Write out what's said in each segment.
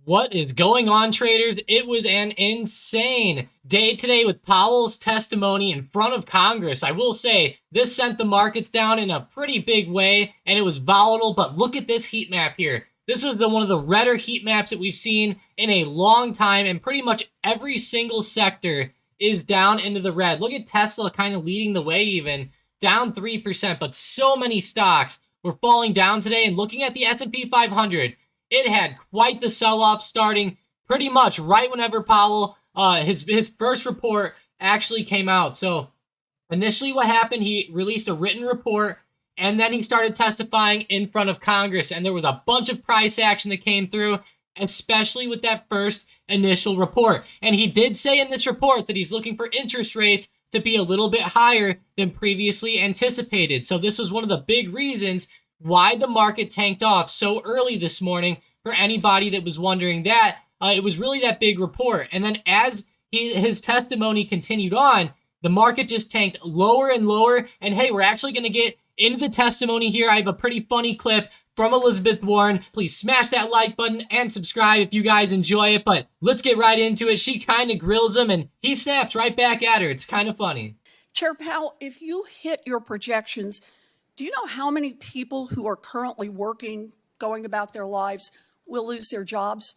What is going on, traders? It was an insane day today with Powell's testimony in front of Congress. I will say this sent the markets down in a pretty big way, and it was volatile, but look at this heat map here. This is one of the redder heat maps that we've seen in a long time, and pretty much every single sector is down into the red. Look at Tesla kind of leading the way even, down 3%, but so many stocks were falling down today. And looking at the S&P 500, it had quite the sell-off starting pretty much right whenever Powell, his first report actually came out. So initially what happened, he released a written report, and then he started testifying in front of Congress. And there was a bunch of price action that came through, especially with that first initial report. And he did say in this report that he's looking for interest rates to be a little bit higher than previously anticipated. So this was one of the big reasons why the market tanked off so early this morning. For anybody that was wondering that, it was really that big report. And then as his testimony continued on, the market just tanked lower and lower. And hey, we're actually going to get into the testimony here. I have a pretty funny clip from Elizabeth Warren. Please smash that like button and subscribe if you guys enjoy it. But let's get right into it. She kind of grills him and he snaps right back at her. It's kind of funny. Chair Powell, if you hit your projections, do you know how many people who are currently working, going about their lives, will lose their jobs?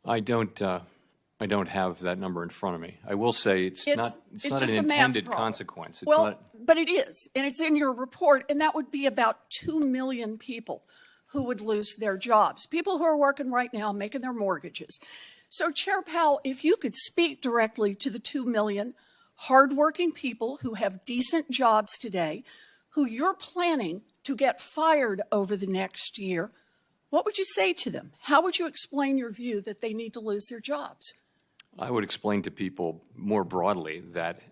I don't have that number in front of me. I will say it's not an intended consequence. But it is, and it's in your report, and that would be about 2 million people who would lose their jobs. People who are working right now, making their mortgages. So, Chair Powell, if you could speak directly to the 2 million hardworking people who have decent jobs today, who you're planning to get fired over the next year, what would you say to them? How would you explain your view that they need to lose their jobs? I would explain to people more broadly that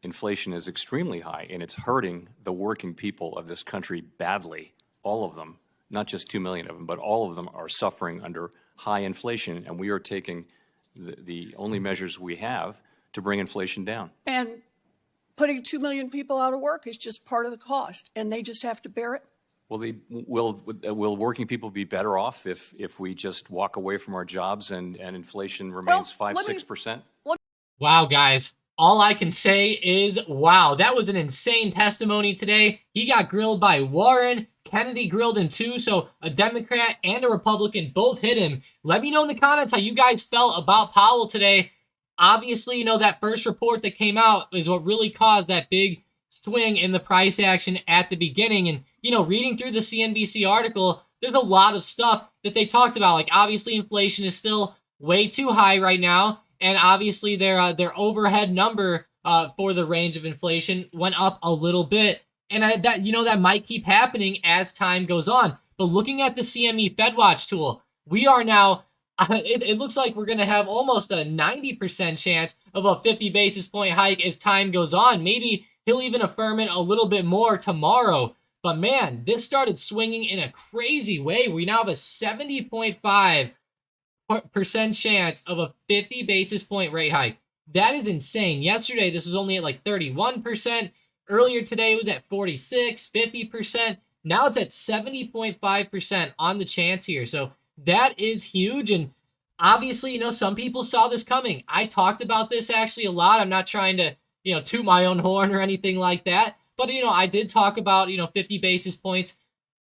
inflation is extremely high and it's hurting the working people of this country badly. All of them, not just 2 million of them, but all of them are suffering under high inflation, and we are taking the only measures we have to bring inflation down. And putting 2 million people out of work is just part of the cost, and they just have to bear it? Well, will working people be better off if we just walk away from our jobs and inflation remains 5-6%? Wow, guys. All I can say is, wow, that was an insane testimony today. He got grilled by Warren. Kennedy grilled him too, so a Democrat and a Republican both hit him. Let me know in the comments how you guys felt about Powell today. Obviously, that first report that came out is what really caused that big swing in the price action at the beginning. And, reading through the CNBC article, there's a lot of stuff that they talked about. Like, obviously, inflation is still way too high right now. And obviously, their overhead number for the range of inflation went up a little bit. And that might keep happening as time goes on. But looking at the CME FedWatch tool, we are now, it looks like we're going to have almost a 90% chance of a 50 basis point hike as time goes on. Maybe he'll even affirm it a little bit more tomorrow. But man, this started swinging in a crazy way. We now have a 70.5% chance of a 50 basis point rate hike. That is insane. Yesterday, this was only at like 31%. Earlier today, it was at 46, 50%. Now it's at 70.5% on the chance here. So that is huge. And obviously, some people saw this coming. I talked about this actually a lot. I'm not trying to, toot my own horn or anything like that. But, I did talk about, 50 basis points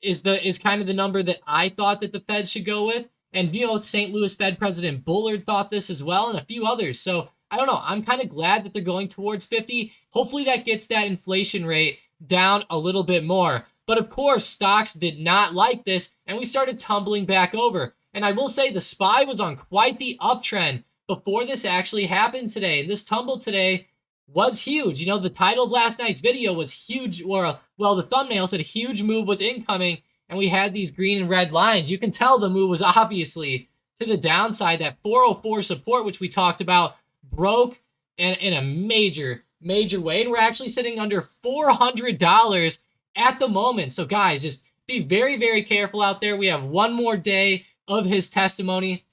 is kind of the number that I thought that the Fed should go with. And, St. Louis Fed President Bullard thought this as well, and a few others. So, I don't know. I'm kind of glad that they're going towards 50. Hopefully that gets that inflation rate down a little bit more. But, of course, stocks did not like this, and we started tumbling back over. And I will say the SPY was on quite the uptrend before this actually happened today. And this tumble today was huge. The title of last night's video was huge, or, well, the thumbnail said a huge move was incoming, and we had these green and red lines. You can tell the move was obviously to the downside. That 404 support, which we talked about, broke in a major way, and we're actually sitting under $400 at the moment. So, guys, just be very, very careful out there. We have one more day of his testimony,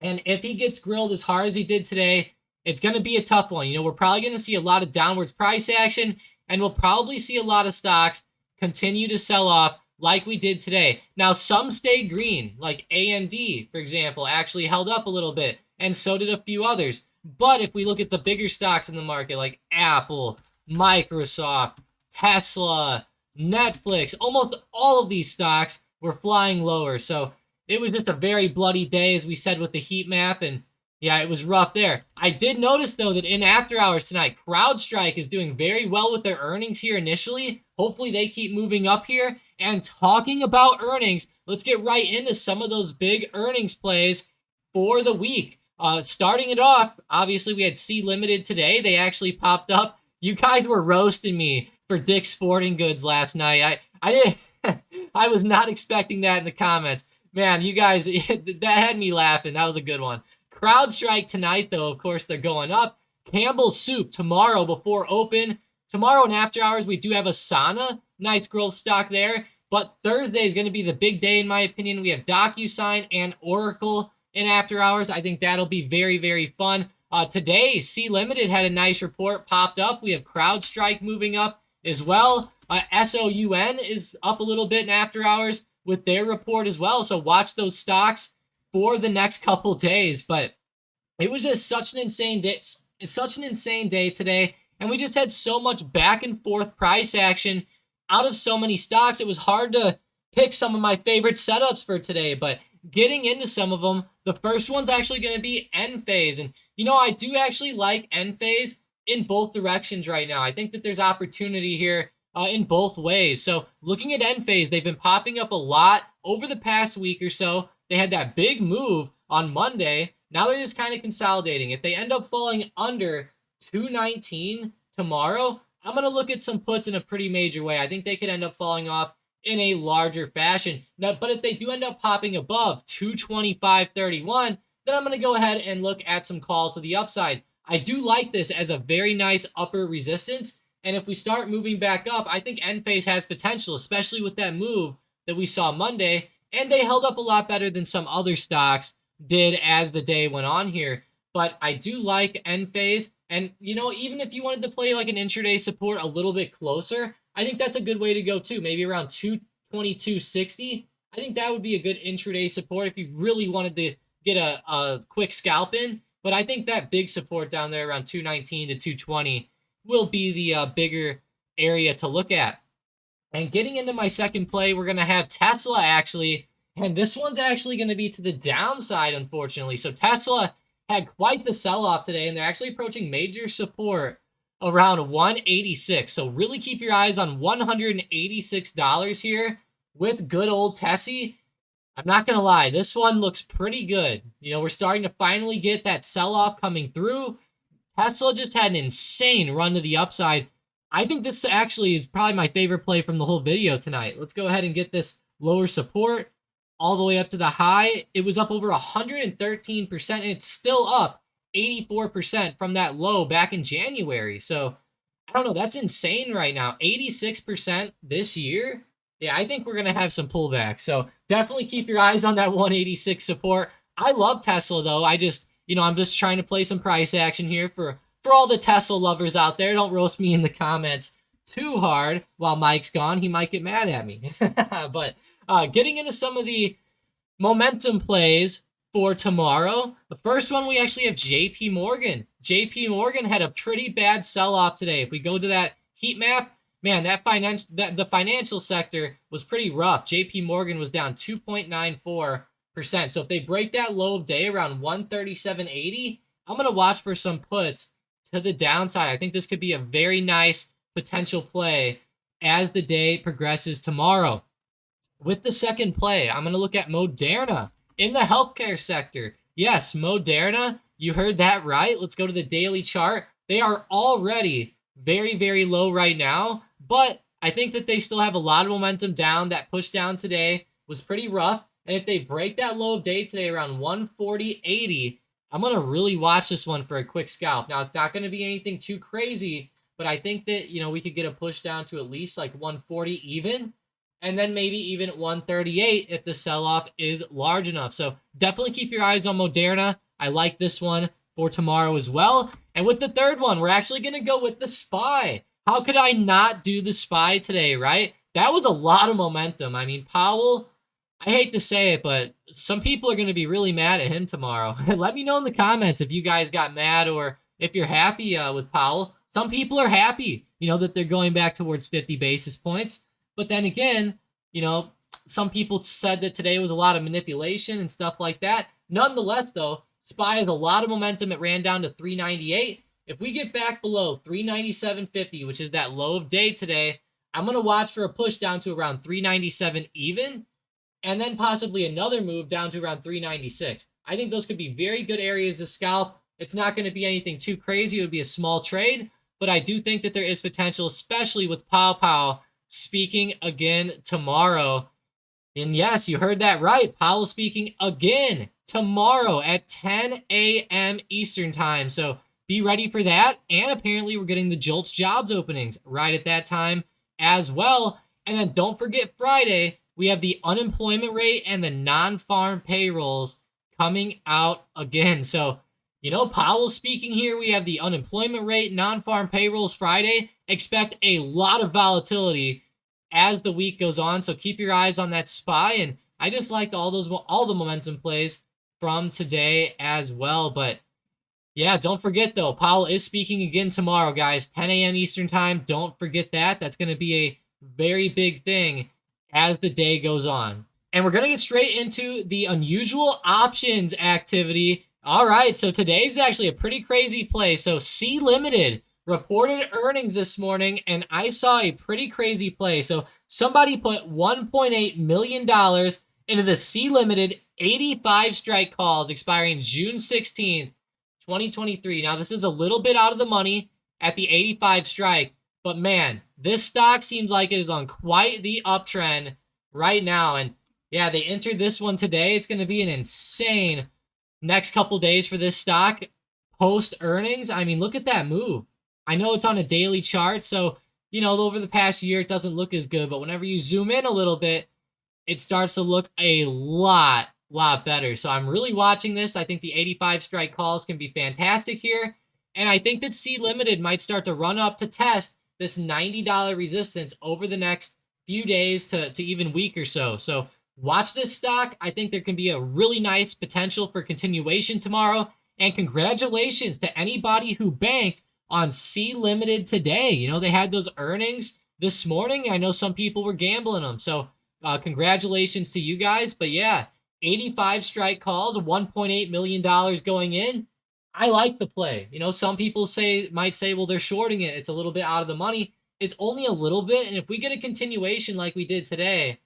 and if he gets grilled as hard as he did today, it's going to be a tough one. We're probably going to see a lot of downwards price action, and we'll probably see a lot of stocks continue to sell off like we did today. Now, some stayed green, like AMD, for example, actually held up a little bit, and so did a few others. But if we look at the bigger stocks in the market, like Apple, Microsoft, Tesla, Netflix, almost all of these stocks were flying lower. So it was just a very bloody day, as we said, with the heat map, and yeah, it was rough there. I did notice, though, that in after hours tonight, CrowdStrike is doing very well with their earnings here initially. Hopefully they keep moving up here. And talking about earnings, let's get right into some of those big earnings plays for the week. Starting it off, obviously we had C Limited today. They actually popped up. You guys were roasting me for Dick's Sporting Goods last night. I didn't. I was not expecting that in the comments. Man, you guys, that had me laughing. That was a good one. CrowdStrike tonight, though, of course, they're going up. Campbell's Soup tomorrow before open. Tomorrow in after hours, we do have Asana. Nice growth stock there. But Thursday is going to be the big day, in my opinion. We have DocuSign and Oracle in after hours. I think that'll be very, very fun. Today, C Limited had a nice report popped up. We have CrowdStrike moving up as well. SOUN is up a little bit in after hours with their report as well. So watch those stocks for the next couple days. But it was just such an insane day today, and we just had so much back and forth price action out of so many stocks. It was hard to pick some of my favorite setups for today, but getting into some of them, the first one's actually going to be Enphase. And you know, I do actually like Enphase in both directions right now. I think that there's opportunity here in both ways. So looking at Enphase, they've been popping up a lot over the past week or so. They had that big move on Monday. Now they're just kind of consolidating. If they end up falling under 219 tomorrow, I'm going to look at some puts in a pretty major way. I think they could end up falling off in a larger fashion. Now, but if they do end up popping above 225.31, then I'm going to go ahead and look at some calls to the upside. I do like this as a very nice upper resistance. And if we start moving back up, I think Enphase has potential, especially with that move that we saw Monday. And they held up a lot better than some other stocks did as the day went on here. But I do like Enphase. And, you know, even if you wanted to play like an intraday support a little bit closer, I think that's a good way to go too. Maybe around 222.60. I think that would be a good intraday support if you really wanted to get a quick scalp in. But I think that big support down there around 219 to 220 will be the bigger area to look at. And getting into my second play, we're going to have Tesla actually. And this one's actually going to be to the downside, unfortunately. So Tesla had quite the sell-off today, and they're actually approaching major support around 186. So really keep your eyes on $186 here with good old Tessie. I'm not going to lie, this one looks pretty good. You know, we're starting to finally get that sell-off coming through. Tesla just had an insane run to the upside. I think this actually is probably my favorite play from the whole video tonight. Let's go ahead and get this lower support all the way up to the high. It was up over 113%, and it's still up 84% from that low back in January. So, I don't know, that's insane right now. 86% this year. Yeah, I think we're going to have some pullback. So, definitely keep your eyes on that 186 support. I love Tesla, though. I'm just trying to play some price action here for all the Tesla lovers out there. Don't roast me in the comments too hard while Mike's gone. He might get mad at me. But getting into some of the momentum plays for tomorrow. The first one, we actually have JP Morgan. JP Morgan had a pretty bad sell-off today. If we go to that heat map, man, the financial sector was pretty rough. JP Morgan was down 2.94%. So if they break that low of day around 137.80, I'm going to watch for some puts to the downside. I think this could be a very nice potential play as the day progresses tomorrow. With the second play, I'm going to look at Moderna in the healthcare sector. Yes, Moderna, you heard that right. Let's go to the daily chart. They are already very, very low right now, but I think that they still have a lot of momentum down. That push down today was pretty rough. And if they break that low of day today around 140.80, I'm going to really watch this one for a quick scalp. Now, it's not going to be anything too crazy, but I think that, you know, we could get a push down to at least like 140 even, and then maybe even 138 if the sell-off is large enough. So definitely keep your eyes on Moderna. I like this one for tomorrow as well. And with the third one, we're actually going to go with the SPY. How could I not do the SPY today, right? that was a lot of momentum. I mean, Powell, I hate to say it, but some people are going to be really mad at him tomorrow. Let me know in the comments if you guys got mad or if you're happy with Powell. Some people are happy, that they're going back towards 50 basis points. But then again, some people said that today was a lot of manipulation and stuff like that. Nonetheless, though, SPY has a lot of momentum. It ran down to 398. If we get back below 397.50, which is that low of day today, I'm going to watch for a push down to around 397 even, and then possibly another move down to around 396. I think those could be very good areas to scalp. It's not going to be anything too crazy. It would be a small trade, but I do think that there is potential, especially with Powell speaking again tomorrow. And yes, you heard that right. Powell speaking again tomorrow at 10 a.m. Eastern time. So be ready for that. And apparently we're getting the JOLTS jobs openings right at that time as well. And then don't forget Friday, we have the unemployment rate and the non-farm payrolls coming out again. So, Powell speaking here. We have the unemployment rate, non-farm payrolls Friday. Expect a lot of volatility as the week goes on. So keep your eyes on that SPY. And I just liked all the momentum plays from today as well. But yeah, don't forget though, Powell is speaking again tomorrow, guys, 10 a.m. Eastern time. Don't forget that. That's going to be a very big thing as the day goes on. And we're going to get straight into the unusual options activity. All right, so today's actually a pretty crazy play. So C Limited reported earnings this morning, and I saw a pretty crazy play. So somebody put $1.8 million into the C Limited 85 strike calls expiring June 16th, 2023. Now, this is a little bit out of the money at the 85 strike, but man, this stock seems like it is on quite the uptrend right now. And yeah, they entered this one today. It's going to be an insane next couple days for this stock post earnings. I mean, look at that move. I know it's on a daily chart, so, over the past year, it doesn't look as good, but whenever you zoom in a little bit, it starts to look a lot better. So I'm really watching this. I think the 85 strike calls can be fantastic here. And I think that C Limited might start to run up to test this $90 resistance over the next few days to even week or so. So watch this stock. I think there can be a really nice potential for continuation tomorrow. And congratulations to anybody who banked on C Limited today. They had those earnings this morning, and I know some people were gambling them. So congratulations to you guys. But yeah, 85 strike calls, $1.8 million going in. I like the play. Some people might say, well, they're shorting it. It's a little bit out of the money. It's only a little bit. And if we get a continuation like we did today,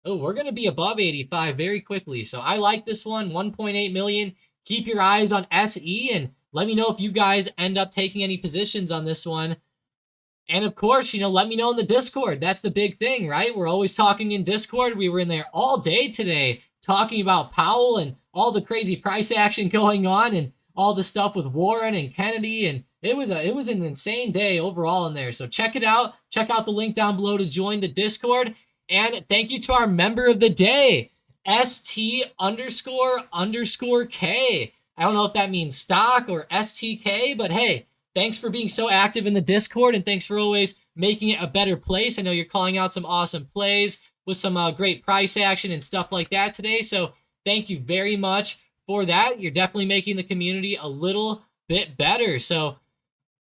we're going to be above 85 very quickly. So I like this one, 1.8 million. Keep your eyes on SE and let me know if you guys end up taking any positions on this one. And of course, let me know in the Discord. That's the big thing, right? We're always talking in Discord. We were in there all day today talking about Powell and all the crazy price action going on and all the stuff with Warren and Kennedy. And it was an insane day overall in there. So check it out. Check out the link down below to join the Discord. And thank you to our member of the day, ST__K. I don't know if that means stock or STK, but hey, thanks for being so active in the Discord, and thanks for always making it a better place. I know you're calling out some awesome plays with some great price action and stuff like that today, so thank you very much for that. You're definitely making the community a little bit better, so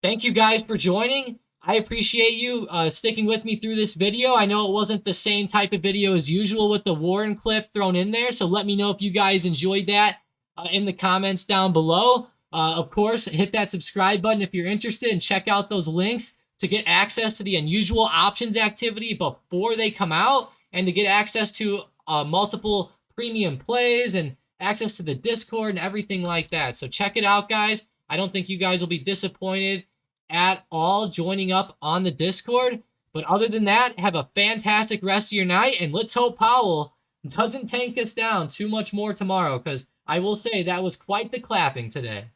thank you guys for joining. I appreciate you sticking with me through this video. I know it wasn't the same type of video as usual with the Warren clip thrown in there, so let me know if you guys enjoyed that in the comments down below. Of course, hit that subscribe button if you're interested and check out those links to get access to the unusual options activity before they come out and to get access to multiple premium plays and access to the Discord and everything like that. So check it out, guys. I don't think you guys will be disappointed at all joining up on the Discord. But other than that, have a fantastic rest of your night, and let's hope Powell doesn't tank us down too much more tomorrow, because I will say that was quite the clapping today.